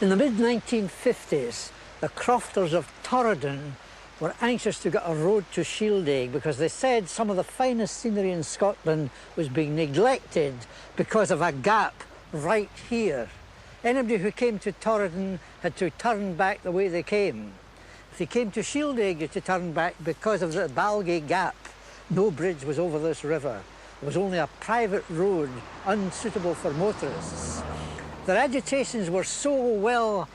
In the mid-1950s, the crofters of Torridon were anxious to get a road to Shieldaig because they said some of the finest scenery in Scotland was being neglected because of a gap right here. Anybody who came to Torridon had to turn back the way they came. If they came to Shieldaig, you had to turn back because of the Balgie Gap. No bridge was over this river. It was only a private road, unsuitable for motorists. Their agitations were so well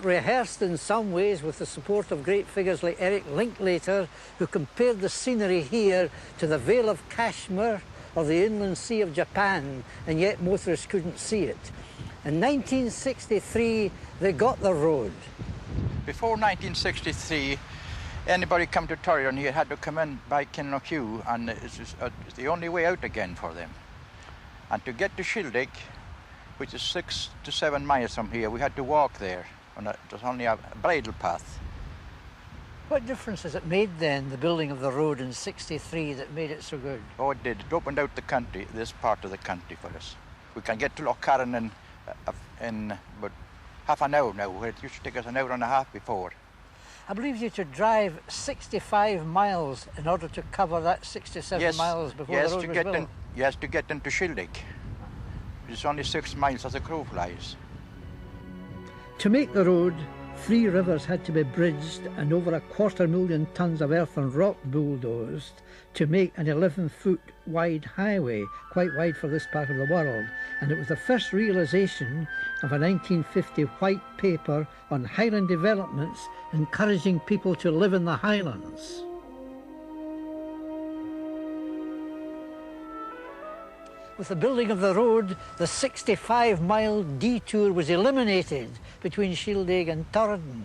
rehearsed in some ways with the support of great figures like Eric Linklater, who compared the scenery here to the Vale of Kashmir or the inland sea of Japan, and yet motorists couldn't see it. In 1963, they got the road. Before 1963, anybody come to Torridon here had to come in by Kinlochew, and it's the only way out again for them. And to get to Shieldaig, which is 6 to 7 miles from here, we had to walk there, and it was only a bridle path. What difference has it made then, the building of the road in '63, that made it so good? Oh, it did. It opened out the country, this part of the country for us. We can get to Loch Torridon in about half an hour now, where it used to take us an hour and a half before. I believe you had to drive 65 miles in order to cover that 67 miles before the road was built. Yes, to get into Shieldaig. It's only 6 miles as the crow flies. To make the road, 3 rivers had to be bridged and over 250,000 tons of earth and rock bulldozed to make an 11-foot wide highway, quite wide for this part of the world. And it was the first realisation of a 1950 white paper on Highland developments encouraging people to live in the Highlands. With the building of the road, the 65-mile detour was eliminated between Shieldaig and Torridon.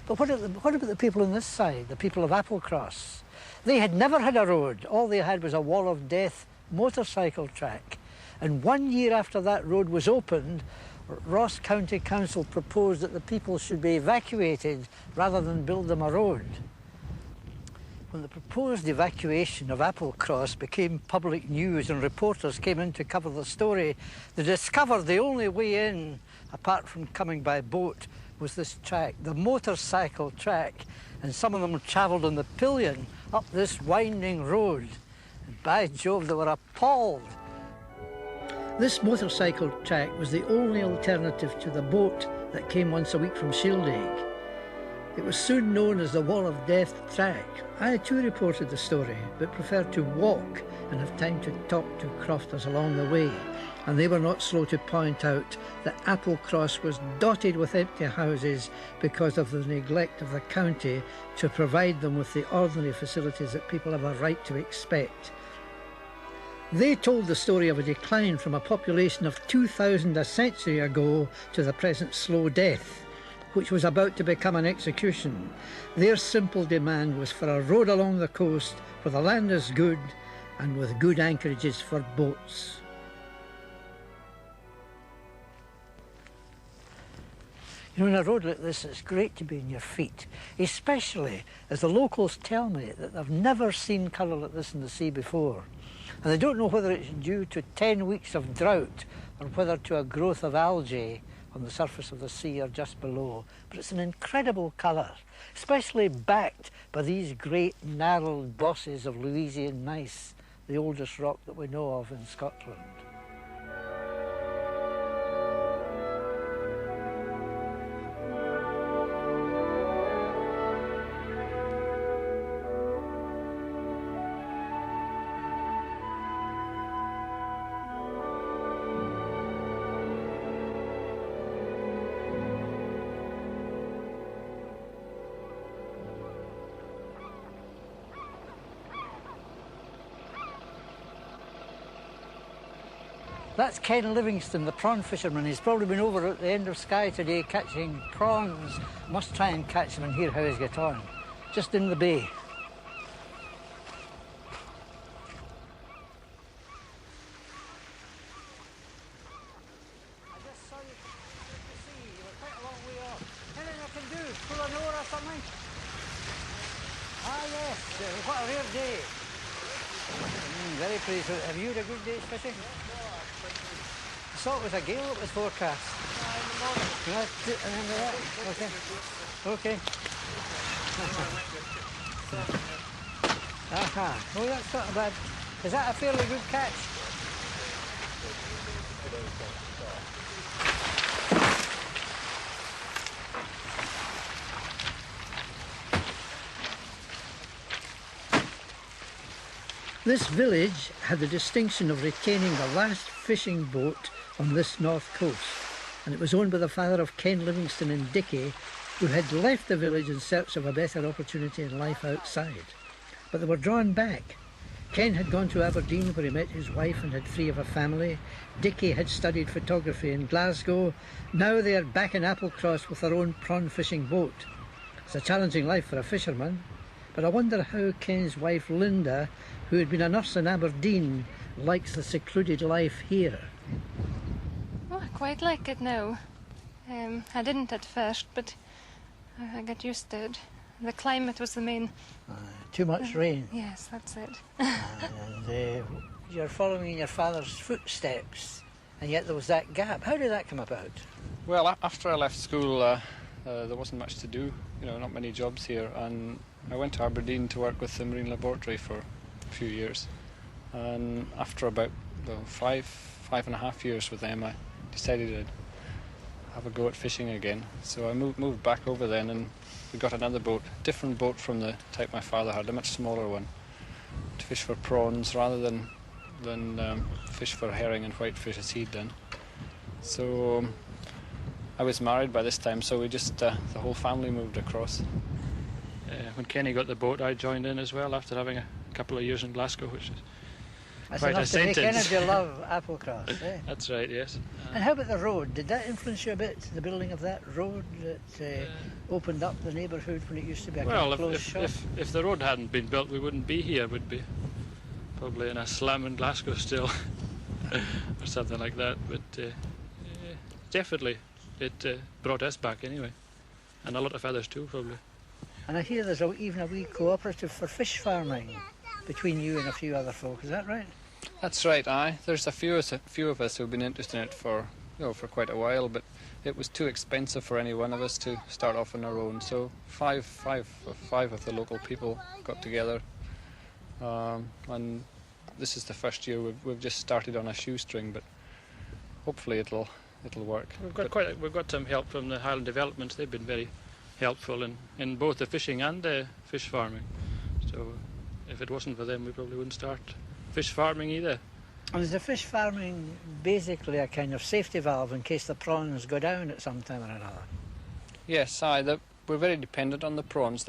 But what about the people on this side, the people of Applecross? They had never had a road. All they had was a wall of death motorcycle track. And 1 year after that road was opened, Ross County Council proposed that the people should be evacuated rather than build them a road. When the proposed evacuation of Applecross became public news and reporters came in to cover the story, they discovered the only way in, apart from coming by boat, was this track, the motorcycle track, and some of them travelled on the pillion up this winding road. And by Jove, they were appalled. This motorcycle track was the only alternative to the boat that came once a week from Shieldaig. It was soon known as the Wall of Death track. I too reported the story, but preferred to walk and have time to talk to crofters along the way. And they were not slow to point out that Applecross was dotted with empty houses because of the neglect of the county to provide them with the ordinary facilities that people have a right to expect. They told the story of a decline from a population of 2,000 a century ago to the present slow death, which was about to become an execution. Their simple demand was for a road along the coast where the land is good and with good anchorages for boats. You know, in a road like this, it's great to be on your feet, especially as the locals tell me that they've never seen colour like this in the sea before. And they don't know whether it's due to 10 weeks of drought or whether to a growth of algae on the surface of the sea or just below. But it's an incredible colour, especially backed by these great gnarled bosses of Louisian gneiss, the oldest rock that we know of in Scotland. That's Ken Livingston, the prawn fisherman. He's probably been over at the end of Skye today catching prawns. Must try and catch him and hear how he's get on. Just in the bay. I just saw you at the sea. You were quite a long way off. Anything I can do? Pull an oar or something? Ah, yes. What a rare day. Very pleased. Have you had a good day's fishing? I saw it was a gale that was forecast. Okay. Okay. Aha. Oh, that's not bad. Is that a fairly good catch? This village had the distinction of retaining the last fishing boat on this north coast, and it was owned by the father of Ken Livingstone and Dickie, who had left the village in search of a better opportunity in life outside. But they were drawn back. Ken had gone to Aberdeen where he met his wife and had 3 of a family. Dickie had studied photography in Glasgow. Now they are back in Applecross with their own prawn fishing boat. It's a challenging life for a fisherman, but I wonder how Ken's wife Linda, who had been a nurse in Aberdeen, likes the secluded life here. Oh, I quite like it now. I didn't at first, but I got used to it. The climate was the main... Too much rain. Yes, that's it. And you're following in your father's footsteps, and yet there was that gap. How did that come about? Well, after I left school, there wasn't much to do, not many jobs here, and I went to Aberdeen to work with the Marine Laboratory for a few years. And after about 5.5 years with them, I decided I'd have a go at fishing again. So I moved back over then, and we got another boat, different boat from the type my father had, a much smaller one, to fish for prawns rather than fish for herring and whitefish as he'd done. So I was married by this time, so we just, the whole family moved across. When Kenny got the boat, I joined in as well after having a couple of years in Glasgow, which is quite a sentence. That's enough to make love Applecross, eh? That's right, yes. And how about the road? Did that influence you a bit, the building of that road that opened up the neighbourhood when it used to be a kind of closed shop? If the road hadn't been built, we wouldn't be here. We'd be probably in a slum in Glasgow still, or something like that. But definitely, it brought us back anyway, and a lot of others too, probably. And I hear there's even a wee cooperative for fish farming between you and a few other folk. Is that right? That's right. Aye, there's a few of us who've been interested in it for quite a while, but it was too expensive for any one of us to start off on our own. So five of the local people got together, and this is the first year we've just started on a shoestring, but hopefully it'll work. We've got some help from the Highland Developments. They've been very helpful in both the fishing and the fish farming. So if it wasn't for them, we probably wouldn't start fish farming either. And is the fish farming basically a kind of safety valve in case the prawns go down at some time or another? Yes, we're very dependent on the prawns.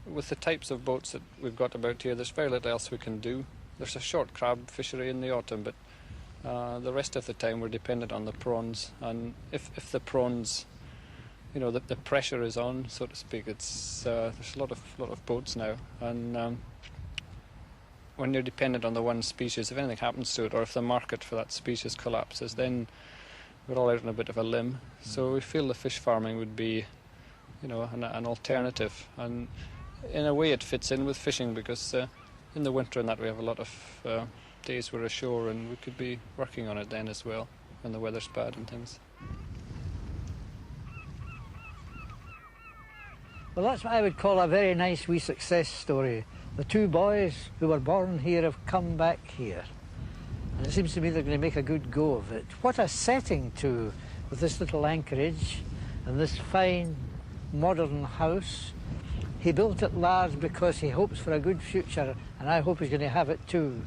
With the types of boats that we've got about here, there's very little else we can do. There's a short crab fishery in the autumn, but the rest of the time we're dependent on the prawns. And if the prawns, the pressure is on, so to speak, there's a lot of boats now, and when you're dependent on the one species, if anything happens to it, or if the market for that species collapses, then we're all out on a bit of a limb. So we feel the fish farming would be, an alternative, and in a way it fits in with fishing because in the winter and that we have a lot of days we're ashore, and we could be working on it then as well when the weather's bad and things. Well, that's what I would call a very nice wee success story. The 2 boys who were born here have come back here. And it seems to me they're going to make a good go of it. What a setting too, with this little anchorage and this fine modern house. He built it large because he hopes for a good future, and I hope he's going to have it too.